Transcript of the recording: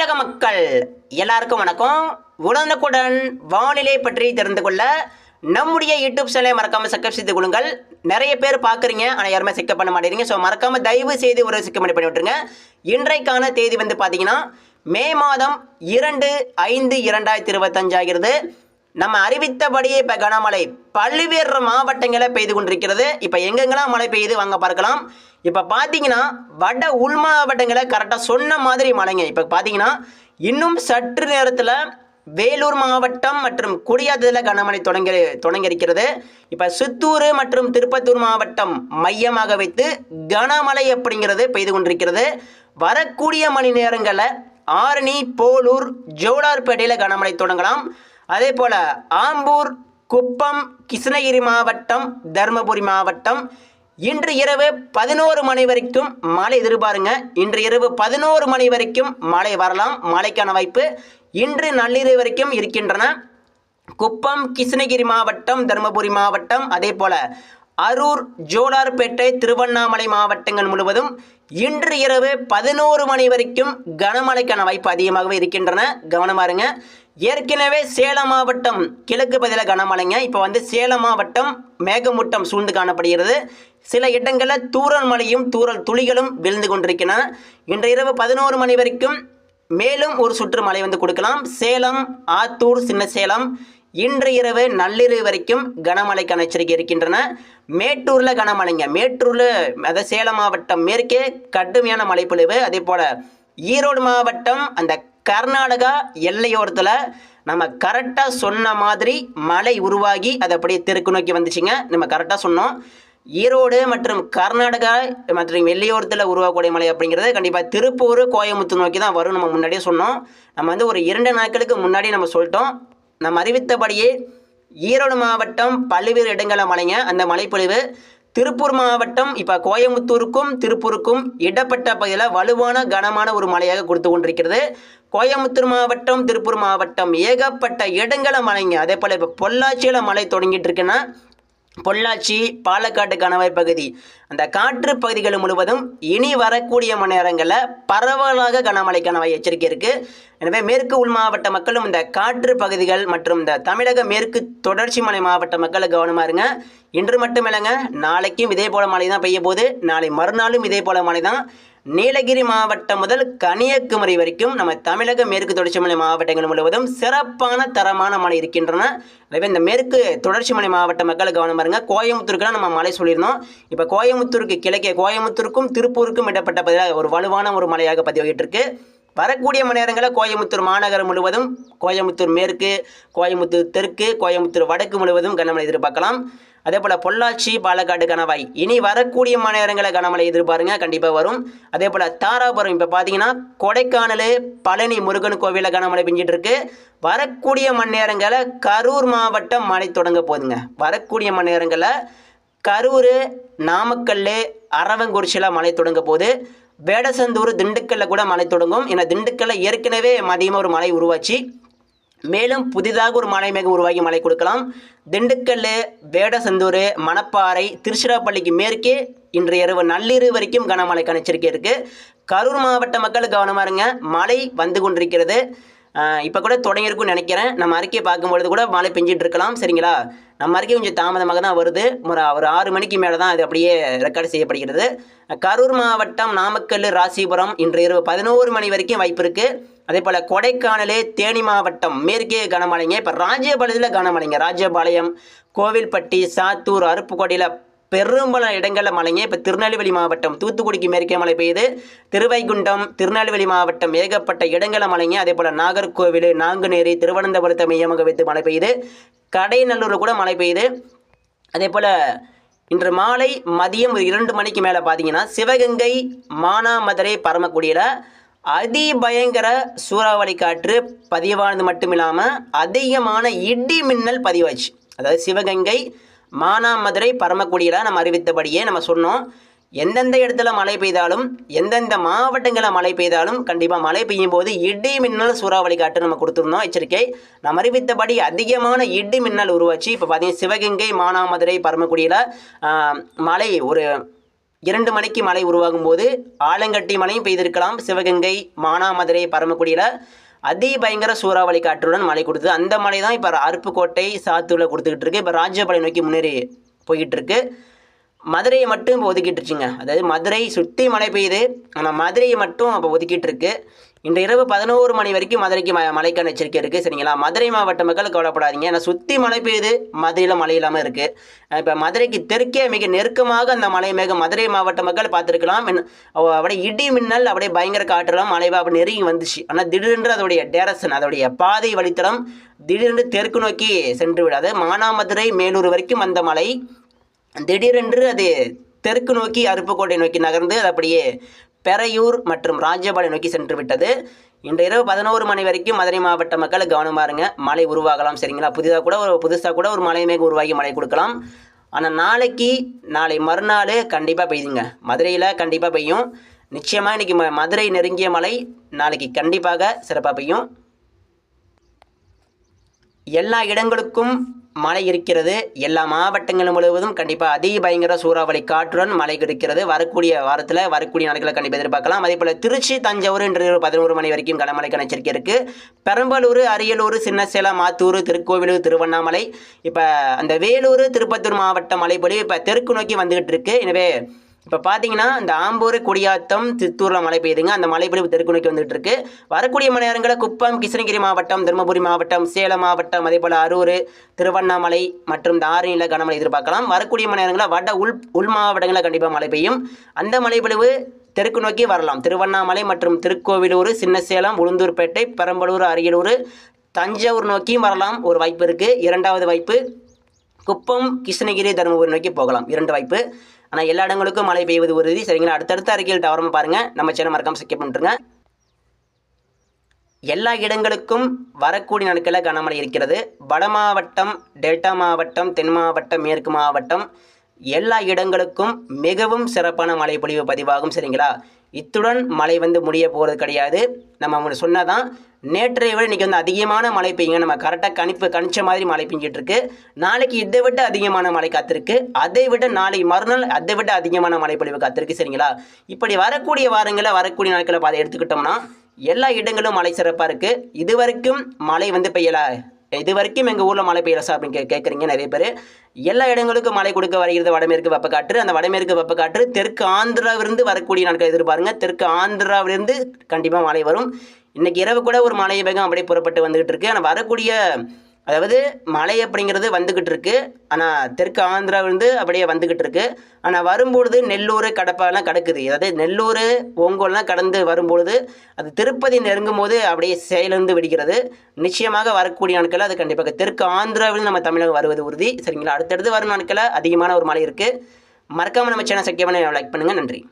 தமிழக மக்கள் எல்லாருக்கும் வணக்கம். உடனுக்குடன் வானிலை பற்றி தெரிந்து கொள்ள நம்முடைய யூடியூப் சேனலை மறக்காம சப்ஸ்கிரைப் செய்து கொள்ளுங்கள். நிறைய பேர் பார்க்குறீங்க, ஆனால் யாருமே செக் பண்ண மாட்டேங்கிறீங்க. ஸோ மறக்காம தயவு செய்து ஒரு செக் பண்ணி விட்டுருங்க. இன்றைக்கான தேதி பார்த்தீங்கன்னா மே மாதம் 2/5/2025 ஆகிறது. நம்ம அறிவித்தபடியே இப்போ கனமழை பல்வேறு மாவட்டங்களில் பெய்து கொண்டிருக்கிறது. இப்போ எங்கெங்கெல்லாம் மழை பெய்யுது வாங்க பார்க்கலாம். இப்போ பார்த்தீங்கன்னா வட உள் மாவட்டங்களை கரெக்டாக சொன்ன மாதிரி மழைங்க. இப்போ பார்த்தீங்கன்னா இன்னும் சற்று நேரத்தில் வேலூர் மாவட்டம் மற்றும் குடியாத்தத்தில் கனமழை தொடங்கி இருக்கிறது. இப்போ சித்தூர் மற்றும் திருப்பத்தூர் மாவட்டம் மையமாக வைத்து கனமழை அப்படிங்கிறது பெய்து கொண்டிருக்கிறது. வரக்கூடிய மணி நேரங்களில் ஆரணி, போலூர், ஜோலார்பேட்டையில் கனமழை தொடங்கலாம். அதே போல் ஆம்பூர், குப்பம், கிருஷ்ணகிரி மாவட்டம், தருமபுரி மாவட்டம் இன்று இரவு 11 மணி வரைக்கும் மழை எதிர்பாருங்க. இன்று இரவு 11 மணி வரைக்கும் மழை வரலாம். மழைக்கான வாய்ப்பு இன்று நள்ளிரவு வரைக்கும் இருக்கின்றன. குப்பம், கிருஷ்ணகிரி மாவட்டம், தருமபுரி மாவட்டம், அதே போல் அரூர், ஜோலார்பேட்டை, திருவண்ணாமலை மாவட்டங்கள் முழுவதும் இன்று இரவு 11 மணி வரைக்கும் கனமழைக்கான வாய்ப்பு அதிகமாகவே இருக்கின்றன. கவனமாக இருங்க. ஏற்கனவே சேலம் மாவட்டம் கிழக்கு பகுதியில் கனமழைங்க. இப்போ சேலம் மாவட்டம் மேகமூட்டம் சூழ்ந்து காணப்படுகிறது. சில இடங்களில் தூறல் மழையும் தூறல் துளிகளும் விழுந்து கொண்டிருக்கின்றன. இன்று இரவு 11 மணி வரைக்கும் மேலும் ஒரு சுற்று மழை கொடுக்கலாம். சேலம், ஆத்தூர், சின்ன சேலம் இன்று இரவு நள்ளிரவு வரைக்கும் கனமழைக்கான எச்சரிக்கை இருக்கின்றன. மேட்டூரில் கனமழைங்க. மேட்டூரில் அதாவது சேலம் மாவட்டம் மேற்கே கடுமையான மழைப்பொழிவு. அதே போல் ஈரோடு மாவட்டம் அந்த கர்நாடகா எல்லையோரத்தில் நம்ம கரெக்டாக சொன்ன மாதிரி மழை உருவாகி அது அப்படியே தெற்கு நோக்கி வந்துச்சுங்க. நம்ம கரெக்டாக சொன்னோம். ஈரோடு மற்றும் கர்நாடகா மற்றும் எல்லையோரத்தில் உருவாகக்கூடிய மழை அப்படிங்கிறது கண்டிப்பாக திருப்பூர், கோயம்புத்தூர் நோக்கி தான் வரும். நம்ம முன்னாடியே சொன்னோம். நம்ம ஒரு 2 நாட்களுக்கு முன்னாடி நம்ம சொல்லிட்டோம். நம்ம அறிவித்தபடியே ஈரோடு மாவட்டம் பல்வேறு இடங்களில் மழைங்க. அந்த மழைப்பொழிவு திருப்பூர் மாவட்டம் இப்போ கோயம்புத்தூருக்கும் திருப்பூருக்கும் இடப்பட்ட பகுதியில் வலுவான கனமான ஒரு மழையாக கொடுத்து கொண்டிருக்கிறது. கோயம்புத்தூர் மாவட்டம், திருப்பூர் மாவட்டம் ஏகப்பட்ட இடங்களில் மழைங்க. அதே போல் இப்போ பொள்ளாச்சியில் மழை தொடங்கிட்டு இருக்குன்னா பொள்ளாச்சி, பாலக்காடு கணவாய் பகுதி அந்த காற்று பகுதிகள் முழுவதும் இனி வரக்கூடிய மணி நேரங்களில் பரவலாக கனமழைக்கான எச்சரிக்கை இருக்குது. எனவே மேற்கு உள் மாவட்ட மக்களும் இந்த காற்று பகுதிகள் மற்றும் இந்த தமிழக மேற்கு தொடர்ச்சி மலை மாவட்ட மக்கள் கவனமாக இருங்க. இன்று மட்டும் இல்லைங்க, நாளைக்கும் இதே போல் மழை தான் பெய்ய போகுது. நாளை மறுநாளும் இதே போல் மழை தான். நீலகிரி மாவட்டம் முதல் கன்னியாகுமரி வரைக்கும் நம்ம தமிழக மேற்கு தொடர்ச்சி மலை மாவட்டங்கள் முழுவதும் சிறப்பான தரமான மழை இருக்கின்றன. எனவே இந்த மேற்கு தொடர்ச்சி மலை மாவட்ட மக்கள் கவனம் இருங்க. கோயம்புத்தூருக்குலாம் நம்ம மழை சொல்லியிருந்தோம். இப்போ கோயம்புத்தூருக்கு கிழக்கே கோயம்புத்தூருக்கும் திருப்பூருக்கும் இடப்பட்ட பகுதியில் ஒரு வலுவான ஒரு மழையாக பதிவாகிட்டு இருக்கு. வரக்கூடிய மணி நேரங்களில் கோயம்புத்தூர் மாநகரம் முழுவதும், கோயம்புத்தூர் மேற்கு, கோயம்புத்தூர் தெற்கு, கோயம்புத்தூர் வடக்கு முழுவதும் கனமழை எதிர்பார்க்கலாம். அதே போல் பொள்ளாச்சி, பாலக்காடு கணவாய் இனி வரக்கூடிய மணி நேரங்களில் கனமழை எதிர்பாருங்க, கண்டிப்பாக வரும். அதே போல் தாராபுரம் இப்போ பார்த்தீங்கன்னா கொடைக்கானல், பழனி முருகன் கோவிலில் கனமழை பெஞ்சிட்டு இருக்கு. வரக்கூடிய மணி நேரங்களில் கரூர் மாவட்டம் மழை தொடங்க போகுதுங்க. வரக்கூடிய மணி நேரங்களில் கரூர், நாமக்கல், அரவங்குறிச்சியில் மழை தொடங்க போகுது. வேடசந்தூர், திண்டுக்கல்ல கூட மழை தொடங்கும். ஏன்னா திண்டுக்கல்ல ஏற்கனவே மதியமாக ஒரு மழை உருவாச்சு. மேலும் புதிதாக ஒரு மழை மேகம் உருவாகி மழை கொடுக்கலாம். திண்டுக்கல், வேடசந்தூர், மணப்பாறை, திருச்சிராப்பள்ளிக்கு மேற்கே இன்று இரவு நள்ளிரவு வரைக்கும் கனமழைக்கான எச்சரிக்கை இருக்குது. கரூர் மாவட்ட மக்கள் கவனமாக இருங்க. மழை வந்து கொண்டிருக்கிறது. இப்போ கூட தொடங்கியிருக்குன்னு நினைக்கிறேன். நம்ம அறிக்கையை பார்க்கும்பொழுது கூட மழை பெஞ்சிட்டு இருக்கலாம். சரிங்களா? நம்ம அறிக்கை கொஞ்சம் தாமதமாக தான் வருது. ஒரு 6 மணிக்கு மேலே தான் அது அப்படியே ரெக்கார்டு செய்யப்படுகிறது. கரூர் மாவட்டம், நாமக்கல், ராசிபுரம் இன்று இரவு 11 மணி வரைக்கும் வாய்ப்பு இருக்குது. அதே போல் கொடைக்கானல், தேனி மாவட்டம் மேற்கே கனமழைங்க. இப்போ ராஜபாளையத்தில் கனமழைங்க. ராஜபாளையம், கோவில்பட்டி, சாத்தூர், அருப்புக்கோட்டையில் பெரும்பாலான இடங்களில் மழைங்க. இப்போ திருநெல்வேலி மாவட்டம், தூத்துக்குடிக்கு மேற்கே மழை பெய்யுது. திருவைகுண்டம், திருநெல்வேலி மாவட்டம் ஏகப்பட்ட இடங்களில் மழைங்க. அதே போல் நாகர்கோவில், நாங்குநேரி, திருவனந்தபுரத்தை மையமாக வைத்து மழை பெய்யுது. கடைநல்லூரில் கூட மழை பெய்யுது. அதே போல் இன்று மாலை மதியம் 2 மணிக்கு மேலே பார்த்தீங்கன்னா சிவகங்கை, மானாமதுரை, பரமக்குடியில் அதிபயங்கர சூறாவளி காற்று பதிவானது மட்டும் இல்லாமல் அதிகமான இடி மின்னல் பதிவாச்சு. அதாவது சிவகங்கை, மானாமதுரை, பரமக்குடியில் நம்ம அறிவித்தபடியே நம்ம சொன்னோம். எந்தெந்த இடத்துல மழை பெய்தாலும், எந்தெந்த மாவட்டங்களில் மழை பெய்தாலும் கண்டிப்பாக மழை பெய்யும் போது இடி மின்னல் சூறாவளி காற்று நம்ம கொடுத்துருந்தோம் எச்சரிக்கை. நம்ம அறிவித்தபடி அதிகமான இடி மின்னல் உருவாச்சு. இப்போ பார்த்தீங்கன்னா சிவகங்கை, மானாமதுரை, பரமக்குடியில் மழை ஒரு 2 மணிக்கு மழை உருவாகும் போது ஆலங்கட்டி மழையும் பெய்திருக்கலாம். சிவகங்கை, மானாமதுரை, பரமக்குடியில் அதிபயங்கர சூறாவளி காற்றுடன் மழை கொடுத்தது. அந்த மழை தான் இப்போ அருப்புக்கோட்டை, சாத்தூரில் கொடுத்துக்கிட்டு இருக்கு. இப்போ ராஜபாளையம் நோக்கி முன்னேறி போய்கிட்டு இருக்கு. மதுரையை மட்டும் இப்போ ஒதுக்கிட்டுருச்சுங்க. அதாவது மதுரை சுற்றி மழை பெய்யுது, ஆனால் மதுரையை மட்டும் அப்போ ஒதுக்கிட்டு இருக்கு. இன்று இரவு 11 மணி வரைக்கும் மதுரைக்கு மழைக்கான எச்சரிக்கை இருக்குது. சரிங்களா? மதுரை மாவட்ட மக்கள் கவலைப்படாதீங்க. ஏன்னா சுற்றி மழை பெய்யுது, மதுரையில் மழை இல்லாமல் இருக்குது. இப்போ மதுரைக்கு தெற்கே மிக நெருக்கமாக அந்த மலை மேகம் மதுரை மாவட்ட மக்கள் பார்த்துருக்கலாம். அப்படியே இடி மின்னல், அப்படியே பயங்கர காற்றலாம், மழை அப்படி நெருங்கி வந்துச்சு. ஆனால் திடீரென்று அதோடைய டேரக்ஷன், அதோடைய பாதை வழித்தடம் திடீரென்று தெற்கு நோக்கி சென்று விடாது. மானாமதுரை, மேலூர் வரைக்கும் அந்த மலை திடீரென்று அது தெற்கு நோக்கி அருப்புக்கோட்டை நோக்கி நகர்ந்து அது அப்படியே பெரையூர் மற்றும் ராஜபாளையம் நோக்கி சென்று விட்டது. இன்று இரவு 11 மணி வரைக்கும் மதுரை மாவட்ட மக்கள் கவனமாக இருங்க. மழை உருவாகலாம். சரிங்களா? புதுசாக கூட ஒரு மழை மேக உருவாகி மழை கொடுக்கலாம். ஆனால் நாளை மறுநாள் கண்டிப்பாக பெய்யுங்க. மதுரையில் கண்டிப்பாக பெய்யும். நிச்சயமாக இன்றைக்கி மதுரை நெருங்கிய மழை நாளைக்கு கண்டிப்பாக சிறப்பாக பெய்யும். எல்லா இடங்களுக்கும் மழை இருக்கிறது. எல்லா மாவட்டங்களும் முழுவதும் கண்டிப்பாக அதிபயங்கர சூறாவளி காற்றுடன் மழை இருக்கிறது. வரக்கூடிய நாட்களில் கண்டிப்பாக எதிர்பார்க்கலாம். அதே போல் திருச்சி, தஞ்சாவூர் இன்று 11 மணி வரைக்கும் கனமழைக்கான எச்சரிக்கை இருக்குது. பெரம்பலூர், அரியலூர், சின்னசேலம், ஆத்தூர், திருக்கோவிலூர், திருவண்ணாமலை, இப்போ அந்த வேலூர், திருப்பத்தூர் மாவட்ட மழைப்பொழிவு இப்போ தெற்கு நோக்கி வந்துகிட்டு இருக்கு. எனவே இப்போ பார்த்தீங்கன்னா இந்த ஆம்பூர், குடியாத்தம், சித்தூரில் மழை பெய்யுதுங்க. அந்த மழைப்பொழிவு தெற்கு நோக்கி வந்துகிட்டு இருக்கு. வரக்கூடிய மணி நேரங்களில் குப்பம், கிருஷ்ணகிரி மாவட்டம், தருமபுரி மாவட்டம், சேலம் மாவட்டம், அதே போல் அரூர், திருவண்ணாமலை மற்றும் இந்த ஆரணியில் கனமழை எதிர்பார்க்கலாம். வரக்கூடிய மணி நேரங்களில் உள் மாவட்டங்களில் கண்டிப்பாக மழை பெய்யும். அந்த மழைப்பொழிவு தெற்கு நோக்கி வரலாம். திருவண்ணாமலை மற்றும் திருக்கோவிலூர், சின்னசேலம், உளுந்தூர்பேட்டை, பெரம்பலூர், அரியலூர், தஞ்சாவூர் நோக்கியும் வரலாம். ஒரு வாய்ப்பு இருக்குது. இரண்டாவது வாய்ப்பு குப்பம், கிருஷ்ணகிரி, தருமபுரி நோக்கி போகலாம். 2 வாய்ப்பு. ஆனால் எல்லா இடங்களுக்கும் மழை பெய்வது உறுதி. சரிங்களா? அடுத்தடுத்த அறிக்கையில் தவறாமல் பாருங்கள். நம்ம சேனல் மறக்காம சப்ஸ்கிரைப் பண்ணிட்டுருங்க. எல்லா இடங்களுக்கும் வரக்கூடிய நாட்களில் கனமழை இருக்கிறது. வட மாவட்டம், டெல்டா மாவட்டம், தென் மாவட்டம், மேற்கு மாவட்டம் எல்லா இடங்களுக்கும் மிகவும் சிறப்பான மழை பொழிவு பதிவாகும். சரிங்களா? இத்துடன் மழை முடிய போகிறது கிடையாது. நம்ம சொன்னதான் நேற்றைய விட இன்றைக்கி அதிகமான மழை பெய்யுங்க. நம்ம கரெக்டாக கணிச்ச மாதிரி மழை பெஞ்சிட்டு இருக்கு. நாளைக்கு இதை விட அதிகமான மழை காத்திருக்கு. அதை விட நாளை மறுநாள் அதை விட அதிகமான மழை பொழிவு காத்திருக்கு. சரிங்களா? இப்படி வரக்கூடிய வாரங்களில் வரக்கூடிய நாட்களை அதை எடுத்துக்கிட்டோம்னா எல்லா இடங்களும் மழை சிறப்பாக இருக்குது. இதுவரைக்கும் மழை பெய்யலை, இது வரைக்கும் எங்கள் ஊரில் மழை பெய்யல சார் அப்படின்னு கேட்குறீங்க நிறைய பேர். எல்லா இடங்களுக்கும் மழை கொடுக்க வருகிறது வடமேற்கு வெப்பக்காற்று. அந்த வடமேற்கு வெப்பக்காற்று தெற்கு ஆந்திராவிலிருந்து வரக்கூடிய நாட்கள் எதிர்பாருங்க. தெற்கு ஆந்திராவிலிருந்து கண்டிப்பாக மழை வரும். இன்றைக்கி இரவு கூட ஒரு மழை வேகம் அப்படியே புறப்பட்டு வந்துக்கிட்டு இருக்குது. ஆனால் வரக்கூடிய மழை அப்படிங்கிறது வந்துக்கிட்டு இருக்குது. ஆனால் தெற்கு ஆந்திராவிலிருந்து அப்படியே வந்துக்கிட்டு இருக்குது. ஆனால் வரும்பொழுது நெல்லூர், கடப்பாலாம் கடக்குது. அதாவது நெல்லூர், ஒங்கோல்லாம் கடந்து வரும்பொழுது அது திருப்பதி நெருங்கும் போது அப்படியே செயலிருந்து விடுகிறது. நிச்சயமாக வரக்கூடிய நாட்களில் அது கண்டிப்பாக தெற்கு ஆந்திராவில் நம்ம தமிழகம் வருவது உறுதி. சரிங்களா? அடுத்தடுத்து வரும் நாட்களில் அதிகமான ஒரு மழை இருக்குது. மறக்காமல் நம்ம சேனல் சப்ஸ்கிரைப் பண்ணி லைக் பண்ணுங்கள். நன்றி.